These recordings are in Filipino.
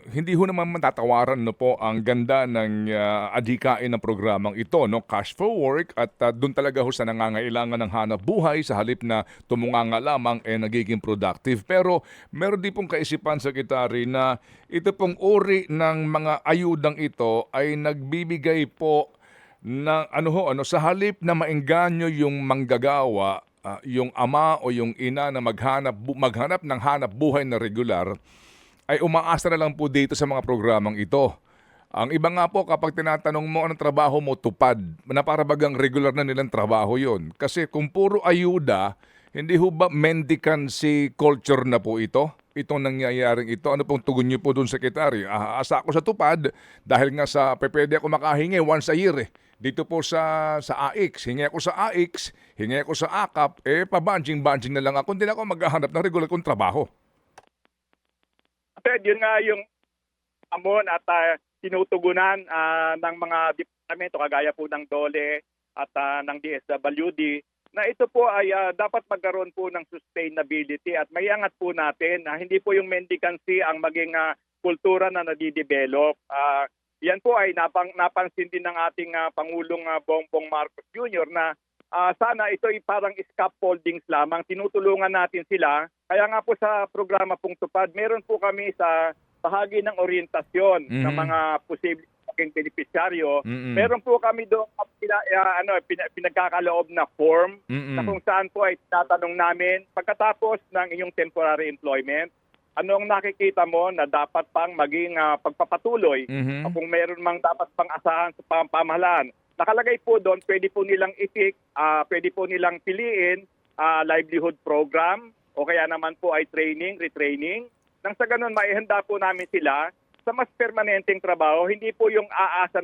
hindi ho naman matatawaran no po ang ganda ng adhikain ng programang ito, no? Cash for work at doon talaga ho sa nangangailangan ng hanap buhay sa halip na tumunganga lamang nagiging productive. Pero meron din pong kaisipan, Secretary, na ito pong uri ng mga ayudang ito ay nagbibigay po ng sa halip na maengganyo yung manggagawa, yung ama o yung ina na maghanap ng hanap buhay na regular, ay umaasa na lang po dito sa mga programang ito. Ang iba nga po kapag tinatanong mo anong trabaho mo, tupad, na para bagang regular na nilang trabaho yon. Kasi kung puro ayuda, hindi ho ba mendicancy culture na po ito? Itong nangyayaring ito, ano pong tugon niyo po doon, Secretary? Aasa ako sa tupad dahil nga pwede ako makahingi once a year eh. Dito po sa AIX, hingi ako sa AIX, hingi ako sa AKAP, pabanjing-banjing na lang ako, hindi na ako maghahanap ng regular kong trabaho. Ted, yun nga yung amon at tinutugunan ng mga departamento kagaya po ng DOLE at ng DSWD na ito po ay dapat magkaroon po ng sustainability at maiangat po natin na hindi po yung mendicancy ang maging kultura na nadidevelop. Yan po ay napansin din ng ating Pangulong Bongbong Marcos Jr. na sana ito ay parang scaffoldings lamang. Tinutulungan natin sila. Kaya nga po sa programa pong tupad, meron po kami sa bahagi ng orientasyon ng mga posibleng maging benepisyaryo. Meron po kami doon pinagkakaloob na form na kung saan po ay tatanong namin pagkatapos ng iyong temporary employment, ano ang nakikita mo na dapat pang maging pagpapatuloy o kung meron mang dapat pang asahan sa pamahalaan. Nakalagay po doon, pwede po nilang i-pick, pwede po nilang piliin livelihood program o kaya naman po ay training, retraining. Nang sa ganun, maihanda po namin sila sa mas permanenteng trabaho. Hindi po yung aasa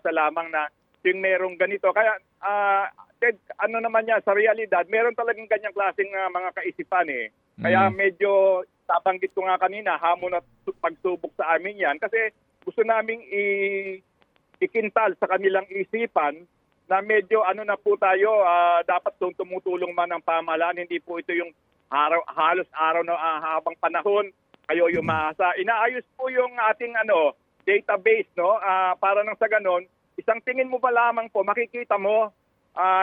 lamang na yung merong ganito. Kaya, Ted, ano naman yan, sa realidad, meron talagang ganyang klaseng mga kaisipan eh. Kaya medyo, tabanggit ko nga kanina, hamon at pagsubok sa amin yan. Kasi gusto naming ikintal sa kanilang isipan na medyo na po tayo, dapat tumutulong man ng pamahalaan. Hindi po ito yung halos araw na habang panahon kayo yung maasa. Inaayos po yung ating database, no? Para nang sa ganon, isang tingin mo pa lamang po, makikita mo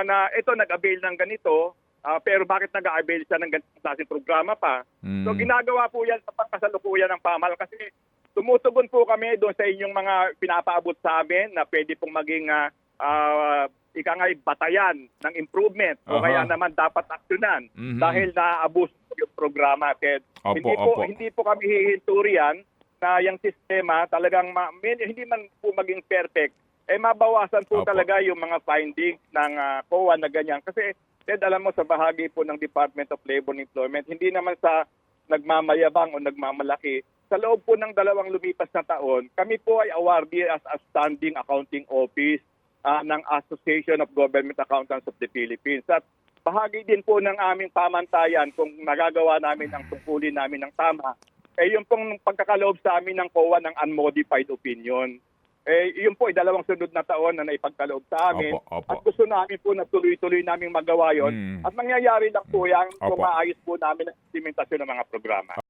na ito nag-avail ng ganito, pero bakit nag-avail siya ng ganitong klaseng programa pa? So ginagawa po yan sa pagkasalukuyan ng pamahalaan kasi tumutugon po kami doon sa inyong mga pinapaabot sa amin na pwede pong maging batayan ng improvement o kaya naman dapat aksyonan dahil naabos yung programa, Ted. Hindi po kami hihinturian na yung sistema talagang hindi man po maging perfect, mabawasan po talaga yung mga findings ng COA na ganyan. Kasi, Ted, alam mo sa bahagi po ng Department of Labor and Employment, hindi naman sa nagmamayabang o nagmamalaki. Sa loob po ng 2 lumipas na taon, kami po ay awardee as Outstanding Accounting Office ng Association of Government Accountants of the Philippines. At bahagi din po ng aming pamantayan kung nagagawa namin ang tungkulin namin ng tama, yung pong pagkakaloob sa amin ng COA ng unmodified opinion. Yun po ay 2 sunod na taon na naipagkaloob sa amin. At gusto namin po na tuloy-tuloy namin magawa yun. At mangyayari lang po yan kung maayos po namin ang implementasyon ng mga programa.